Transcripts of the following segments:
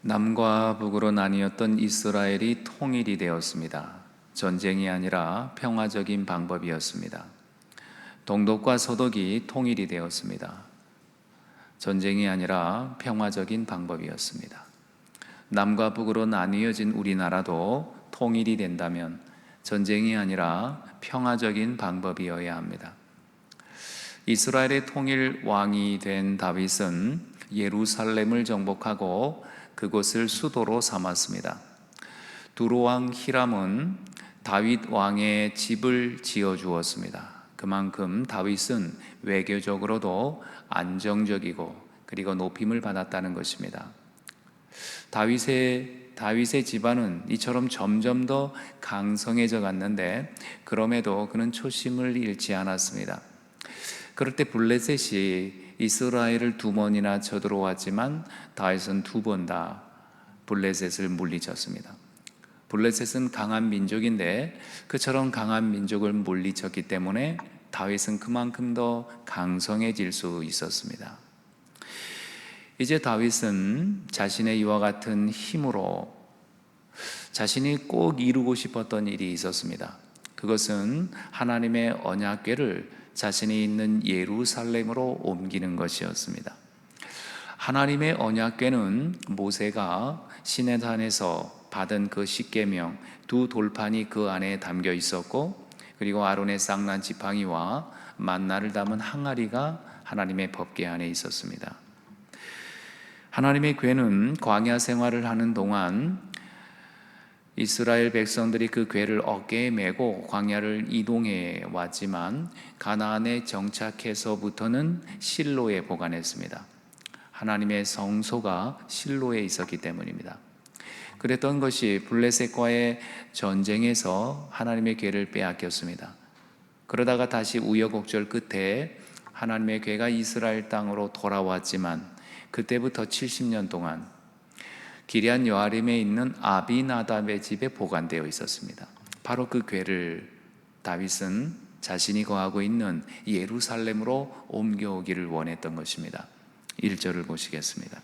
남과 북으로 나뉘었던 이스라엘이 통일이 되었습니다. 전쟁이 아니라 평화적인 방법이었습니다. 동독과 서독이 통일이 되었습니다. 전쟁이 아니라 평화적인 방법이었습니다. 남과 북으로 나뉘어진 우리나라도 통일이 된다면 전쟁이 아니라 평화적인 방법이어야 합니다. 이스라엘의 통일 왕이 된 다윗은 예루살렘을 정복하고 그곳을 수도로 삼았습니다. 두로왕 히람은 다윗 왕의 집을 지어 주었습니다. 그만큼 다윗은 외교적으로도 안정적이고 그리고 높임을 받았다는 것입니다. 다윗의 집안은 이처럼 점점 더 강성해져 갔는데 그럼에도 그는 초심을 잃지 않았습니다. 그럴 때 블레셋이 이스라엘을 2번이나 쳐들어왔지만 다윗은 2번 다 블레셋을 물리쳤습니다. 블레셋은 강한 민족인데 그처럼 강한 민족을 물리쳤기 때문에 다윗은 그만큼 더 강성해질 수 있었습니다. 이제 다윗은 자신의 이와 같은 힘으로 자신이 꼭 이루고 싶었던 일이 있었습니다. 그것은 하나님의 언약궤를 자신이 있는 예루살렘으로 옮기는 것이었습니다. 하나님의 언약궤는 모세가 시내산에서 받은 그 십계명 2 돌판이 그 안에 담겨 있었고, 그리고 아론의 쌍난 지팡이와 만나를 담은 항아리가 하나님의 법궤 안에 있었습니다. 하나님의 궤는 광야 생활을 하는 동안 이스라엘 백성들이 그 궤를 어깨에 메고 광야를 이동해 왔지만 가나안에 정착해서부터는 실로에 보관했습니다. 하나님의 성소가 실로에 있었기 때문입니다. 그랬던 것이 블레셋과의 전쟁에서 하나님의 궤를 빼앗겼습니다. 그러다가 다시 우여곡절 끝에 하나님의 궤가 이스라엘 땅으로 돌아왔지만 그때부터 70년 동안 기럇 여아림에 있는 아비나답의 집에 보관되어 있었습니다. 바로 그 궤를 다윗은 자신이 거하고 있는 예루살렘으로 옮겨오기를 원했던 것입니다. 1절을 보시겠습니다.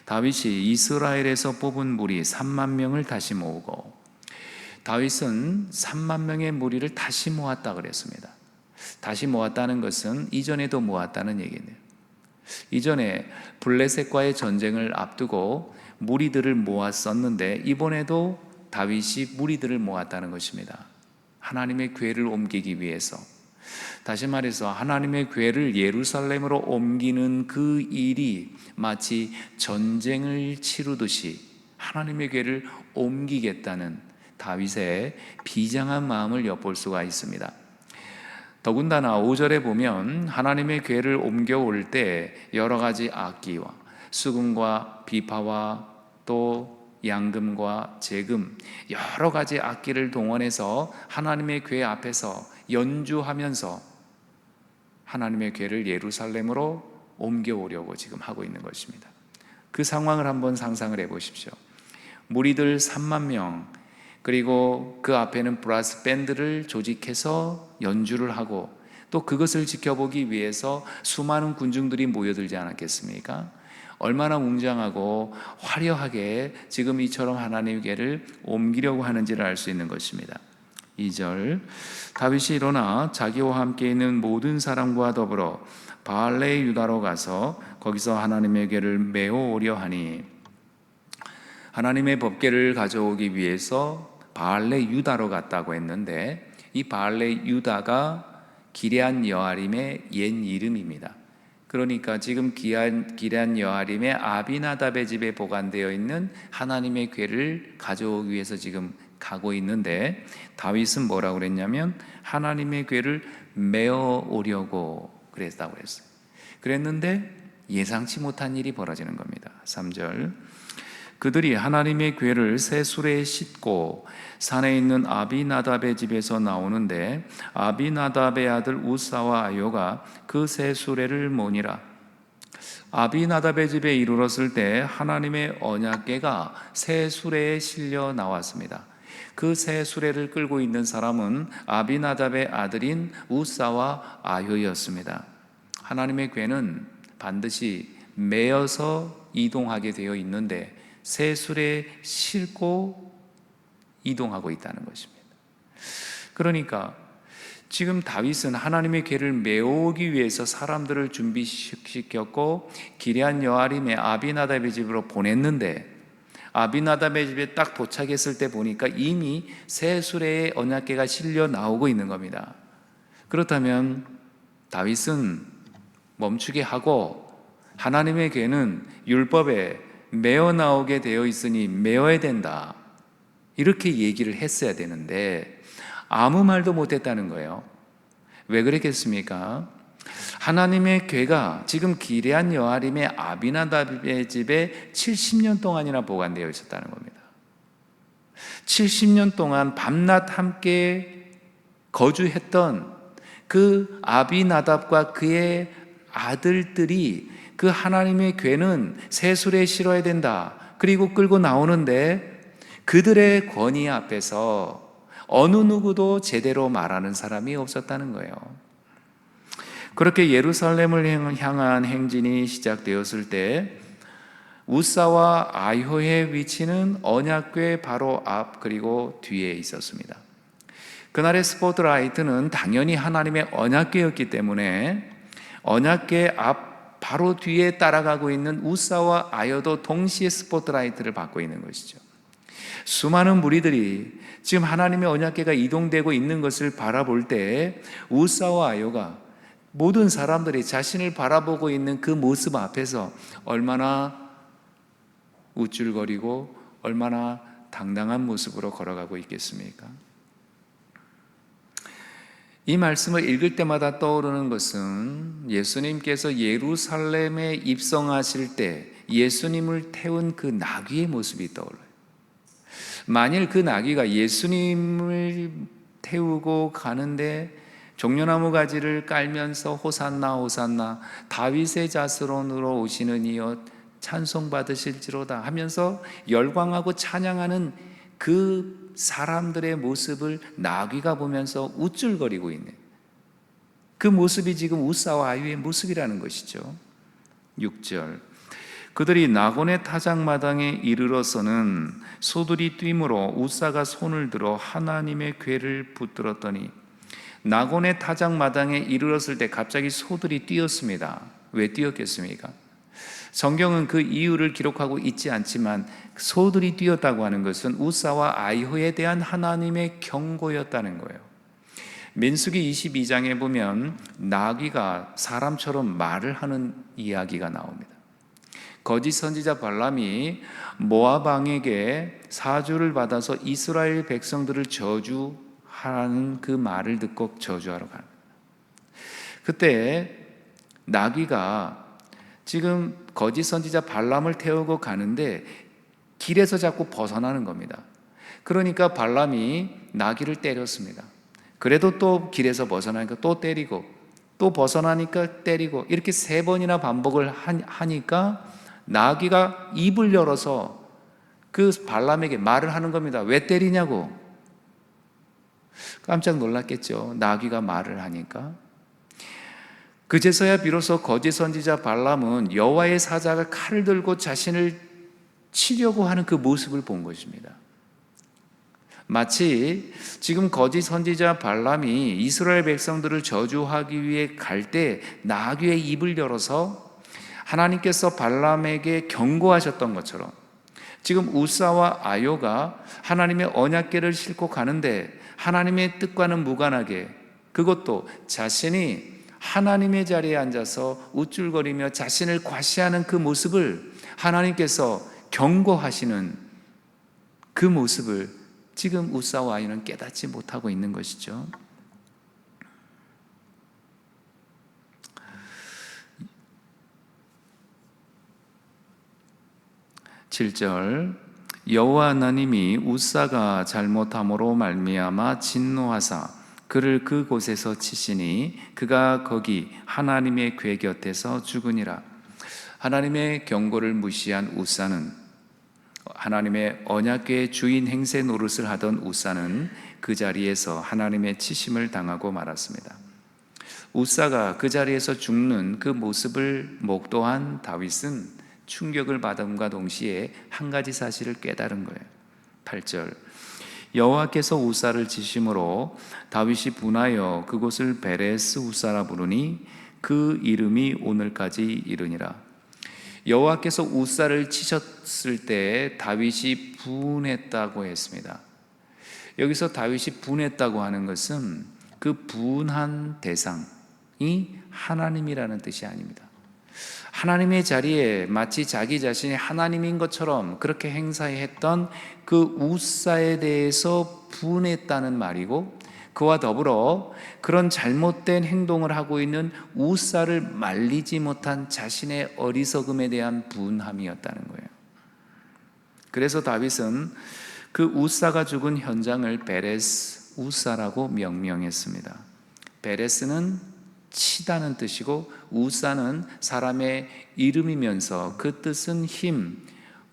다윗이 이스라엘에서 뽑은 무리 3만 명을 다시 모으고, 다윗은 3만 명의 무리를 다시 모았다 그랬습니다. 다시 모았다는 것은 이전에도 모았다는 얘기네요. 이전에 블레셋과의 전쟁을 앞두고 무리들을 모았었는데 이번에도 다윗이 무리들을 모았다는 것입니다. 하나님의 궤를 옮기기 위해서. 다시 말해서 하나님의 궤를 예루살렘으로 옮기는 그 일이 마치 전쟁을 치르듯이 하나님의 궤를 옮기겠다는 다윗의 비장한 마음을 엿볼 수가 있습니다. 더군다나 5절에 보면 하나님의 궤를 옮겨올 때 여러 가지 악기와 수금과 비파와 또 양금과 재금 여러 가지 악기를 동원해서 하나님의 궤 앞에서 연주하면서 하나님의 궤를 예루살렘으로 옮겨오려고 지금 하고 있는 것입니다. 그 상황을 한번 상상을 해 보십시오. 무리들 3만 명, 그리고 그 앞에는 브라스 밴드를 조직해서 연주를 하고 또 그것을 지켜보기 위해서 수많은 군중들이 모여들지 않았겠습니까? 얼마나 웅장하고 화려하게 지금 이처럼 하나님의 궤를 옮기려고 하는지를 알 수 있는 것입니다. 2절, 다윗이 일어나 자기와 함께 있는 모든 사람과 더불어 바알레 유다로 가서 거기서 하나님의 궤를 메어 오려 하니, 하나님의 법궤를 가져오기 위해서 바알레 유다로 갔다고 했는데 이 바알레 유다가 기럇 여아림의 옛 이름입니다. 그러니까 지금 기럇 여아림의 아비나답의 집에 보관되어 있는 하나님의 궤를 가져오기 위해서 지금 가고 있는데, 다윗은 뭐라고 그랬냐면 하나님의 궤를 메어 오려고 그랬다고 그랬어요. 그랬는데 예상치 못한 일이 벌어지는 겁니다. 3절, 그들이 하나님의 궤를 새 수레에 싣고 산에 있는 아비나답의 집에서 나오는데 아비나답의 아들 우사와 아요가 그 새 수레를 모니라. 아비나답의 집에 이르렀을 때 하나님의 언약궤가 새 수레에 실려 나왔습니다. 그 새 수레를 끌고 있는 사람은 아비나답의 아들인 우사와 아요였습니다. 하나님의 궤는 반드시 메어서 이동하게 되어 있는데 세술에 싣고 이동하고 있다는 것입니다. 그러니까 지금 다윗은 하나님의 궤를 메우기 위해서 사람들을 준비시켰고 기럇 여아림의 아비나답의 집으로 보냈는데, 아비나답의 집에 딱 도착했을 때 보니까 이미 새 수레에 언약궤가 실려 나오고 있는 겁니다. 그렇다면 다윗은 멈추게 하고 하나님의 궤는 율법에 메어 나오게 되어 있으니 메어야 된다, 이렇게 얘기를 했어야 되는데 아무 말도 못했다는 거예요. 왜 그랬겠습니까? 하나님의 궤가 지금 기럇 여아림의 아비나답의 집에 70년 동안이나 보관되어 있었다는 겁니다. 70년 동안 밤낮 함께 거주했던 그 아비나답과 그의 아들들이 그 하나님의 궤는 세술에 실어야 된다, 그리고 끌고 나오는데 그들의 권위 앞에서 어느 누구도 제대로 말하는 사람이 없었다는 거예요. 그렇게 예루살렘을 향한 행진이 시작되었을 때 우사와 아효의 위치는 언약궤 바로 앞 그리고 뒤에 있었습니다. 그날의 스포트라이트는 당연히 하나님의 언약궤였기 때문에 언약궤 앞 바로 뒤에 따라가고 있는 우사와 아효도 동시에 스포트라이트를 받고 있는 것이죠. 수많은 무리들이 지금 하나님의 언약궤가 이동되고 있는 것을 바라볼 때 우사와 아효가, 모든 사람들이 자신을 바라보고 있는 그 모습 앞에서 얼마나 우쭐거리고 얼마나 당당한 모습으로 걸어가고 있겠습니까? 이 말씀을 읽을 때마다 떠오르는 것은 예수님께서 예루살렘에 입성하실 때 예수님을 태운 그 나귀의 모습이 떠올라요. 만일 그 나귀가 예수님을 태우고 가는데 종려나무 가지를 깔면서 호산나 호산나 다윗의 자손으로 오시는 이여 찬송 받으실지로다 하면서 열광하고 찬양하는 그 사람들의 모습을 나귀가 보면서 우쭐거리고 있는 그 모습이 지금 우사와 아유의 모습이라는 것이죠. 6절, 그들이 나곤의 타작마당에 이르러서는 소들이 뛰므로 우사가 손을 들어 하나님의 궤를 붙들었더니, 나곤의 타작마당에 이르렀을 때 갑자기 소들이 뛰었습니다. 왜 뛰었겠습니까? 성경은 그 이유를 기록하고 있지 않지만 소들이 뛰었다고 하는 것은 우사와 아이호에 대한 하나님의 경고였다는 거예요. 민수기 22장에 보면 나귀가 사람처럼 말을 하는 이야기가 나옵니다. 거짓 선지자 발람이 모압 왕에게 사주를 받아서 이스라엘 백성들을 저주하는 그 말을 듣고 저주하러 가는 거예요. 그때 나귀가 지금 거짓 선지자 발람을 태우고 가는데 길에서 자꾸 벗어나는 겁니다. 그러니까 발람이 나귀를 때렸습니다. 그래도 또 길에서 벗어나니까 또 때리고, 또 벗어나니까 때리고, 이렇게 3번이나 반복을 하니까 나귀가 입을 열어서 그 발람에게 말을 하는 겁니다. 왜 때리냐고. 깜짝 놀랐겠죠. 나귀가 말을 하니까. 그제서야 비로소 거짓 선지자 발람은 여호와의 사자가 칼을 들고 자신을 치려고 하는 그 모습을 본 것입니다. 마치 지금 거짓 선지자 발람이 이스라엘 백성들을 저주하기 위해 갈 때 나귀의 입을 열어서 하나님께서 발람에게 경고하셨던 것처럼 지금 우사와 아요가 하나님의 언약궤를 싣고 가는데 하나님의 뜻과는 무관하게, 그것도 자신이 하나님의 자리에 앉아서 우쭐거리며 자신을 과시하는 그 모습을 하나님께서 경고하시는 그 모습을 지금 우사와 아이는 깨닫지 못하고 있는 것이죠. 7절, 여호와 하나님이 우사가 잘못함으로 말미암아 진노하사 그를 그곳에서 치시니 그가 거기 하나님의 궤 곁에서 죽으니라. 하나님의 경고를 무시한 우사는, 하나님의 언약궤의 주인 행세 노릇을 하던 우사는 그 자리에서 하나님의 치심을 당하고 말았습니다. 우사가 그 자리에서 죽는 그 모습을 목도한 다윗은 충격을 받음과 동시에 한 가지 사실을 깨달은 거예요. 8절, 여호와께서 우사를 치심으로 다윗이 분하여 그곳을 베레스 우사라 부르니 그 이름이 오늘까지 이르니라. 여호와께서 우사를 치셨을 때 다윗이 분했다고 했습니다. 여기서 다윗이 분했다고 하는 것은 그 분한 대상이 하나님이라는 뜻이 아닙니다. 하나님의 자리에 마치 자기 자신이 하나님인 것처럼 그렇게 행사했던 그 우사에 대해서 분했다는 말이고, 그와 더불어 그런 잘못된 행동을 하고 있는 우사를 말리지 못한 자신의 어리석음에 대한 분함이었다는 거예요. 그래서 다윗은 그 우사가 죽은 현장을 베레스 우사라고 명명했습니다. 베레스는 치다는 뜻이고 우사는 사람의 이름이면서 그 뜻은 힘,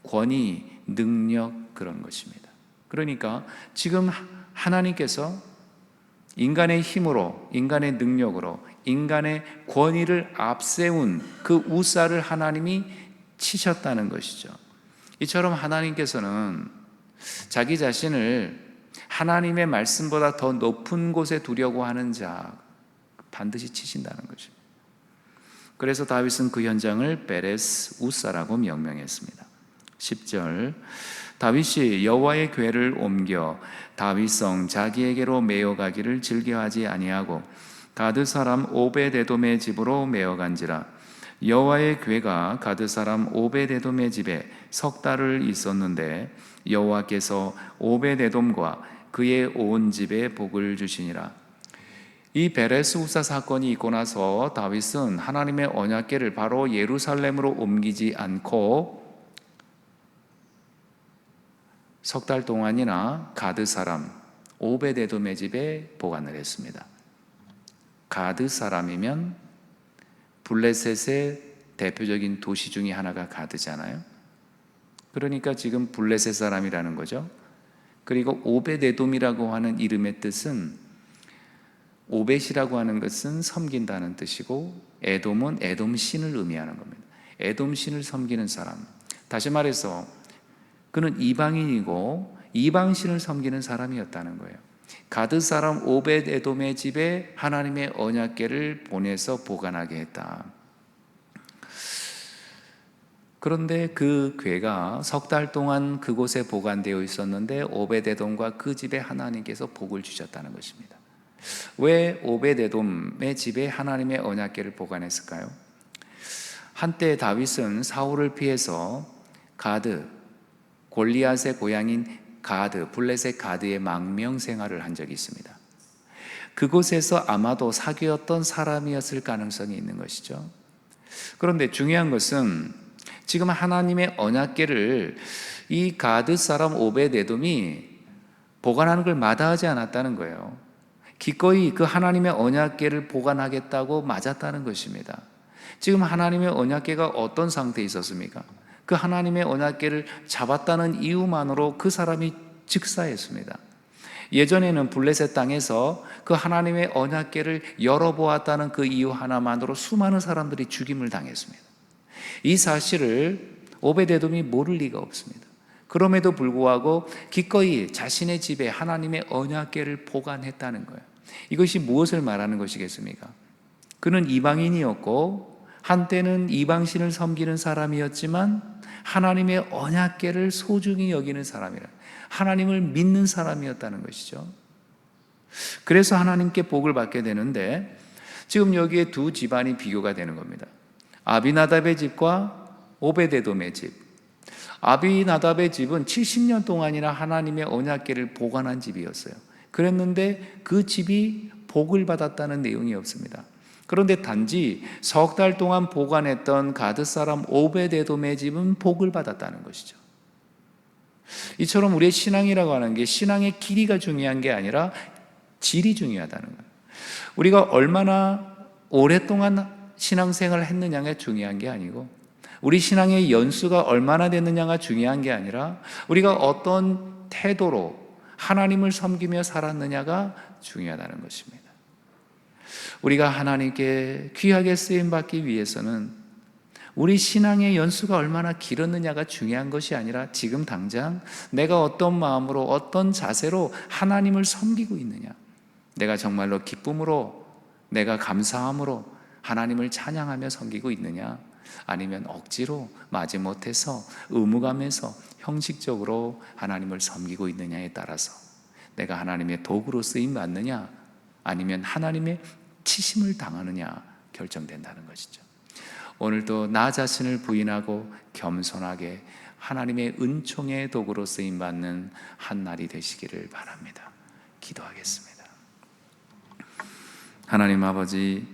권위, 능력, 그런 것입니다. 그러니까 지금 하나님께서 인간의 힘으로, 인간의 능력으로, 인간의 권위를 앞세운 그 우사를 하나님이 치셨다는 것이죠. 이처럼 하나님께서는 자기 자신을 하나님의 말씀보다 더 높은 곳에 두려고 하는 자 반드시 치신다는 거죠. 그래서 다윗은 그 현장을 베레스 우사라고 명명했습니다. 10절, 다윗이 여호와의 궤를 옮겨 다윗성 자기에게로 메어가기를 즐겨하지 아니하고 가드 사람 오베데돔의 집으로 메어간지라. 여호와의 궤가 가드 사람 오베데돔의 집에 석 달을 있었는데 여호와께서 오베데돔과 그의 온 집에 복을 주시니라. 이 베레스 우사 사건이 있고 나서 다윗은 하나님의 언약궤를 바로 예루살렘으로 옮기지 않고 석 달 동안이나 가드 사람 오베데돔의 집에 보관을 했습니다. 가드 사람이면 블레셋의 대표적인 도시 중에 하나가 가드잖아요. 그러니까 지금 블레셋 사람이라는 거죠. 그리고 오베데돔이라고 하는 이름의 뜻은, 오벳이라고 하는 것은 섬긴다는 뜻이고 에돔은 에돔 신을 의미하는 겁니다. 에돔 신을 섬기는 사람, 다시 말해서 그는 이방인이고 이방신을 섬기는 사람이었다는 거예요. 가드 사람 오벳에돔의 집에 하나님의 언약궤를 보내서 보관하게 했다. 그런데 그 궤가 석 달 동안 그곳에 보관되어 있었는데 오벳에돔과 그 집에 하나님께서 복을 주셨다는 것입니다. 왜 오벳에돔의 집에 하나님의 언약궤를 보관했을까요? 한때 다윗은 사울을 피해서 가드, 골리앗의 고향인 가드, 블레셋 가드의 망명 생활을 한 적이 있습니다. 그곳에서 아마도 사귀었던 사람이었을 가능성이 있는 것이죠. 그런데 중요한 것은 지금 하나님의 언약궤를 이 가드 사람 오벳에돔이 보관하는 걸 마다하지 않았다는 거예요. 기꺼이 그 하나님의 언약궤를 보관하겠다고 맞았다는 것입니다. 지금 하나님의 언약궤가 어떤 상태에 있었습니까? 그 하나님의 언약궤를 잡았다는 이유만으로 그 사람이 즉사했습니다. 예전에는 블레셋 땅에서 그 하나님의 언약궤를 열어보았다는 그 이유 하나만으로 수많은 사람들이 죽임을 당했습니다. 이 사실을 오벳에돔이 모를 리가 없습니다. 그럼에도 불구하고 기꺼이 자신의 집에 하나님의 언약궤를 보관했다는 거예요. 이것이 무엇을 말하는 것이겠습니까? 그는 이방인이었고 한때는 이방신을 섬기는 사람이었지만 하나님의 언약궤를 소중히 여기는 사람이라, 하나님을 믿는 사람이었다는 것이죠. 그래서 하나님께 복을 받게 되는데 지금 여기에 두 집안이 비교가 되는 겁니다. 아비나답의 집과 오베데돔의 집. 아비나답의 집은 70년 동안이나 하나님의 언약궤를 보관한 집이었어요. 그랬는데 그 집이 복을 받았다는 내용이 없습니다. 그런데 단지 석 달 동안 보관했던 가드 사람 오벳에돔의 집은 복을 받았다는 것이죠. 이처럼 우리의 신앙이라고 하는 게 신앙의 길이가 중요한 게 아니라 질이 중요하다는 거예요. 우리가 얼마나 오랫동안 신앙생활을 했느냐가 중요한 게 아니고 우리 신앙의 연수가 얼마나 됐느냐가 중요한 게 아니라 우리가 어떤 태도로 하나님을 섬기며 살았느냐가 중요하다는 것입니다. 우리가 하나님께 귀하게 쓰임받기 위해서는 우리 신앙의 연수가 얼마나 길었느냐가 중요한 것이 아니라 지금 당장 내가 어떤 마음으로 어떤 자세로 하나님을 섬기고 있느냐, 내가 정말로 기쁨으로, 내가 감사함으로 하나님을 찬양하며 섬기고 있느냐, 아니면 억지로 마지못해서 의무감에서 형식적으로 하나님을 섬기고 있느냐에 따라서 내가 하나님의 도구로 쓰임 받느냐 아니면 하나님의 치심을 당하느냐 결정된다는 것이죠. 오늘도 나 자신을 부인하고 겸손하게 하나님의 은총의 도구로 쓰임 받는 한 날이 되시기를 바랍니다. 기도하겠습니다. 하나님 아버지,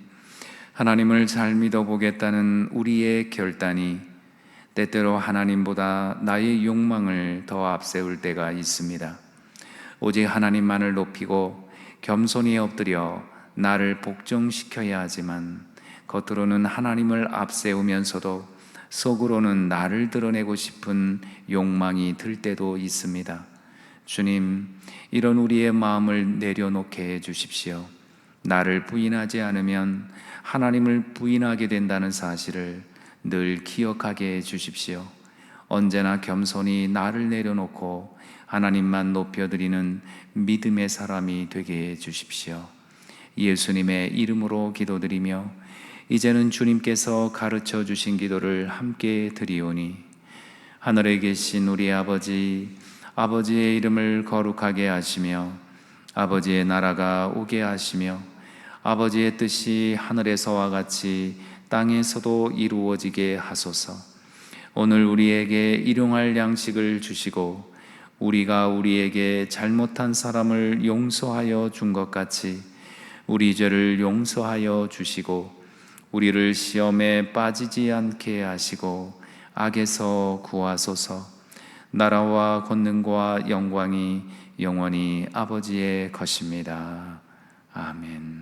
하나님을 잘 믿어보겠다는 우리의 결단이 때때로 하나님보다 나의 욕망을 더 앞세울 때가 있습니다. 오직 하나님만을 높이고 겸손히 엎드려 나를 복종시켜야 하지만 겉으로는 하나님을 앞세우면서도 속으로는 나를 드러내고 싶은 욕망이 들 때도 있습니다. 주님, 이런 우리의 마음을 내려놓게 해주십시오. 나를 부인하지 않으면 하나님을 부인하게 된다는 사실을 늘 기억하게 해주십시오. 언제나 겸손히 나를 내려놓고 하나님만 높여드리는 믿음의 사람이 되게 해주십시오. 예수님의 이름으로 기도드리며 이제는 주님께서 가르쳐 주신 기도를 함께 드리오니, 하늘에 계신 우리 아버지, 아버지의 이름을 거룩하게 하시며 아버지의 나라가 오게 하시며 아버지의 뜻이 하늘에서와 같이 땅에서도 이루어지게 하소서. 오늘 우리에게 일용할 양식을 주시고 우리가 우리에게 잘못한 사람을 용서하여 준 것 같이 우리 죄를 용서하여 주시고 우리를 시험에 빠지지 않게 하시고 악에서 구하소서. 나라와 권능과 영광이 영원히 아버지의 것입니다. 아멘.